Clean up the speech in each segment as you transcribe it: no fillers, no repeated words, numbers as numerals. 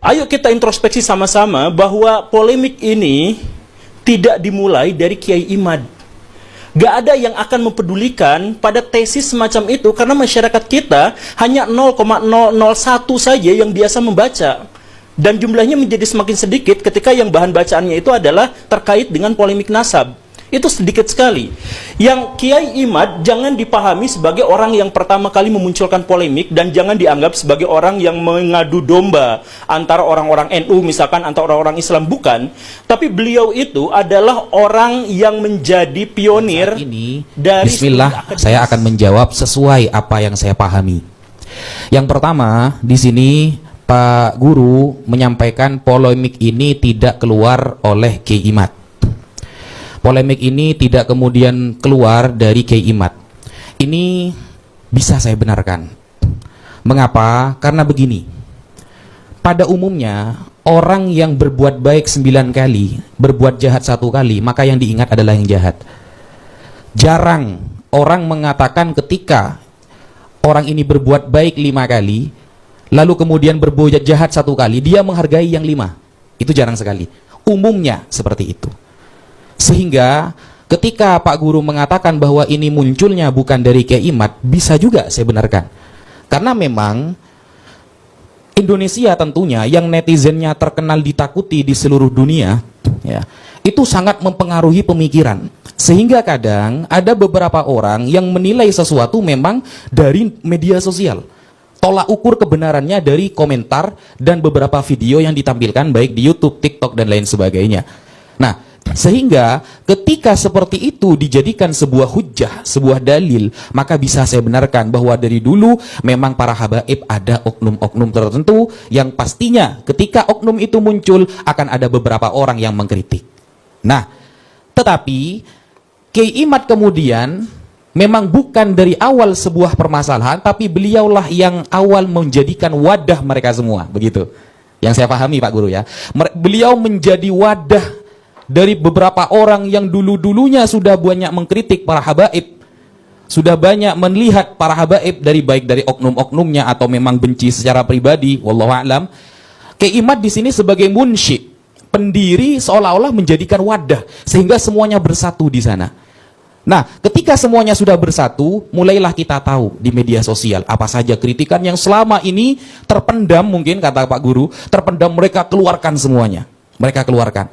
Ayo kita introspeksi sama-sama bahwa polemik ini tidak dimulai dari Kiai Imad. Gak ada yang akan mempedulikan pada tesis semacam itu karena masyarakat kita hanya 0,001 saja yang biasa membaca. Dan jumlahnya menjadi semakin sedikit ketika yang bahan bacaannya itu adalah terkait dengan polemik nasab. Itu sedikit sekali. Yang Kiai Imad jangan dipahami sebagai orang yang pertama kali memunculkan polemik, dan jangan dianggap sebagai orang yang mengadu domba antara orang-orang NU misalkan, antara orang-orang Islam, bukan. Tapi beliau itu adalah orang yang menjadi pionir ini dari Bismillah, saya akan menjawab sesuai apa yang saya pahami. Yang pertama, di sini Pak Guru menyampaikan polemik ini tidak keluar oleh Kiai Imad. Polemik ini tidak kemudian keluar dari Kiai Imad. Ini bisa saya benarkan. Mengapa? Karena begini. Pada umumnya, orang yang berbuat baik 9 kali, berbuat jahat 1 kali, maka yang diingat adalah yang jahat. Jarang orang mengatakan ketika orang ini berbuat baik 5 kali, lalu kemudian berbuat jahat 1 kali, dia menghargai yang 5. Itu jarang sekali. Umumnya seperti itu. Sehingga ketika Pak Guru mengatakan bahwa ini munculnya bukan dari Kiai Imad, bisa juga saya benarkan. Karena memang Indonesia tentunya yang netizennya terkenal ditakuti di seluruh dunia, ya, itu sangat mempengaruhi pemikiran. Sehingga kadang ada beberapa orang yang menilai sesuatu memang dari media sosial. Tolak ukur kebenarannya dari komentar dan beberapa video yang ditampilkan baik di YouTube, TikTok, dan lain sebagainya. Nah, sehingga ketika seperti itu dijadikan sebuah hujjah, sebuah dalil, maka bisa saya benarkan bahwa dari dulu memang para habaib ada oknum-oknum tertentu yang pastinya ketika oknum itu muncul akan ada beberapa orang yang mengkritik. Nah, tetapi Kiai Imad kemudian memang bukan dari awal sebuah permasalahan, tapi beliaulah yang awal menjadikan wadah mereka semua, begitu. Yang saya pahami Pak Guru ya. Beliau menjadi wadah dari beberapa orang yang dulu-dulunya sudah banyak mengkritik para habaib, sudah banyak melihat para habaib dari baik dari oknum-oknumnya atau memang benci secara pribadi, wallahu a'lam. Kiai Imad di sini sebagai munsyi, pendiri, seolah-olah menjadikan wadah sehingga semuanya bersatu di sana. Nah, ketika semuanya sudah bersatu, mulailah kita tahu di media sosial apa saja kritikan yang selama ini terpendam, mungkin kata Pak Guru, terpendam, mereka keluarkan semuanya. Mereka keluarkan.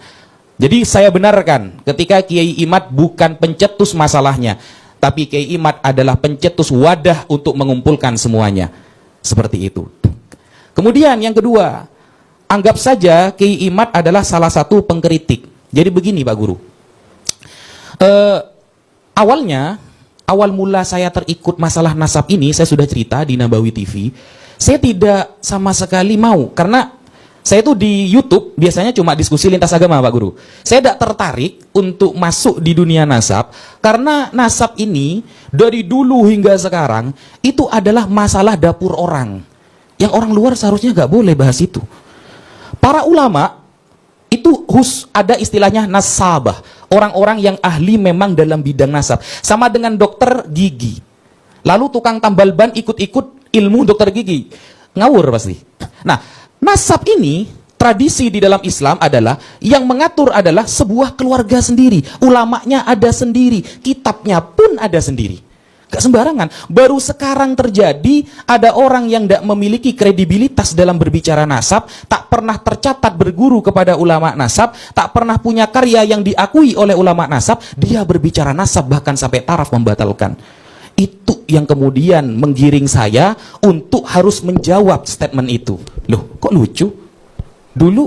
Jadi saya benarkan ketika Kiai Imad bukan pencetus masalahnya, tapi Kiai Imad adalah pencetus wadah untuk mengumpulkan semuanya. Seperti itu. Kemudian yang kedua, anggap saja Kiai Imad adalah salah satu pengkritik. Jadi begini Pak Guru. Awal mula saya terikut masalah nasab ini, saya sudah cerita di Nabawi TV. Saya tidak sama sekali mau, karena saya itu di YouTube biasanya cuma diskusi lintas agama Pak Guru. Saya tidak tertarik untuk masuk di dunia nasab, karena nasab ini dari dulu hingga sekarang itu adalah masalah dapur orang. Yang orang luar seharusnya nggak boleh bahas itu. Para ulama itu ada istilahnya nasabah. Orang-orang yang ahli memang dalam bidang nasab. Sama dengan dokter gigi. Lalu tukang tambal ban ikut-ikut ilmu dokter gigi. Ngawur pasti. Nah, nasab ini, tradisi di dalam Islam adalah yang mengatur adalah sebuah keluarga sendiri. Ulamanya ada sendiri, kitabnya pun ada sendiri. Gak sembarangan. Baru sekarang terjadi ada orang yang tidak memiliki kredibilitas dalam berbicara nasab, tak pernah tercatat berguru kepada ulama nasab, tak pernah punya karya yang diakui oleh ulama nasab, dia berbicara nasab bahkan sampai taraf membatalkan. Itu yang kemudian menggiring saya untuk harus menjawab statement itu. Loh, kok lucu? Dulu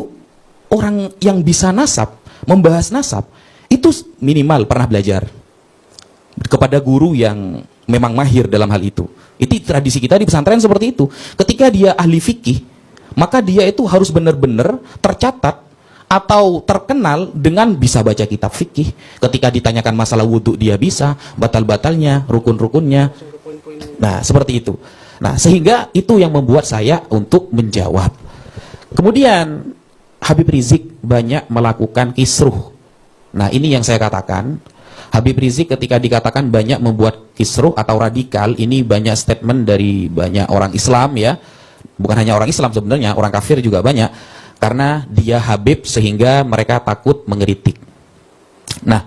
orang yang bisa nasab, membahas nasab, itu minimal pernah belajar kepada guru yang memang mahir dalam hal itu. Itu tradisi kita di pesantren seperti itu. Ketika dia ahli fikih, maka dia itu harus benar-benar tercatat atau terkenal dengan bisa baca kitab fikih. Ketika ditanyakan masalah wudhu dia bisa, batal-batalnya, rukun-rukunnya. Nah, seperti itu. Nah, sehingga itu yang membuat saya untuk menjawab. Kemudian Habib Rizik banyak melakukan kisruh. Nah, ini yang saya katakan. Habib Rizik ketika dikatakan banyak membuat kisruh atau radikal, ini banyak statement dari banyak orang Islam ya. Bukan hanya orang Islam sebenarnya, orang kafir juga banyak. Karena dia Habib sehingga mereka takut mengkritik. Nah,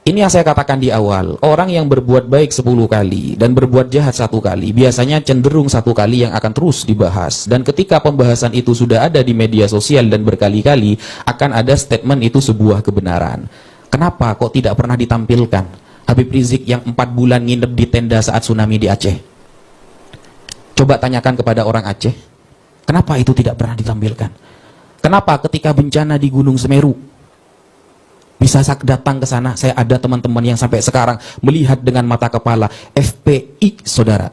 ini yang saya katakan di awal, orang yang berbuat baik 10 kali dan berbuat jahat 1 kali, biasanya cenderung 1 kali yang akan terus dibahas. Dan ketika pembahasan itu sudah ada di media sosial dan berkali-kali, akan ada statement itu sebuah kebenaran. Kenapa kok tidak pernah ditampilkan Habib Rizik yang 4 bulan nginep di tenda saat tsunami di Aceh? Coba tanyakan kepada orang Aceh, kenapa itu tidak pernah ditampilkan? Kenapa ketika bencana di Gunung Semeru bisa datang ke sana? Saya ada teman-teman yang sampai sekarang melihat dengan mata kepala FPI, saudara,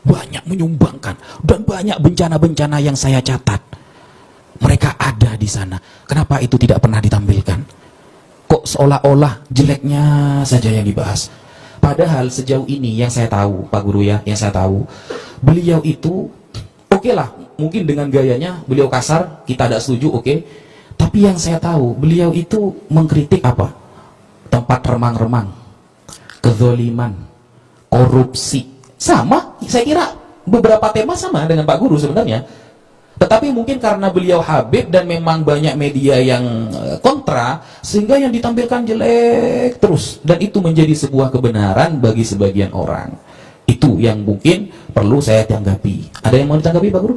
banyak menyumbangkan dan banyak bencana-bencana yang saya catat. Mereka ada di sana. Kenapa itu tidak pernah ditampilkan? Kok seolah-olah jeleknya saja yang dibahas? Padahal sejauh ini yang saya tahu, Pak Guru ya, yang saya tahu, beliau itu oke lah, mungkin dengan gayanya beliau kasar, kita tidak setuju, oke. Tapi yang saya tahu, beliau itu mengkritik apa? Tempat remang-remang, kezoliman, korupsi. Sama, saya kira beberapa tema sama dengan Pak Guru sebenarnya. Tetapi mungkin karena beliau Habib dan memang banyak media yang kontra, sehingga yang ditampilkan jelek terus. Dan itu menjadi sebuah kebenaran bagi sebagian orang. Itu yang mungkin perlu saya tanggapi. Ada yang mau ditanggapi Pak Guru?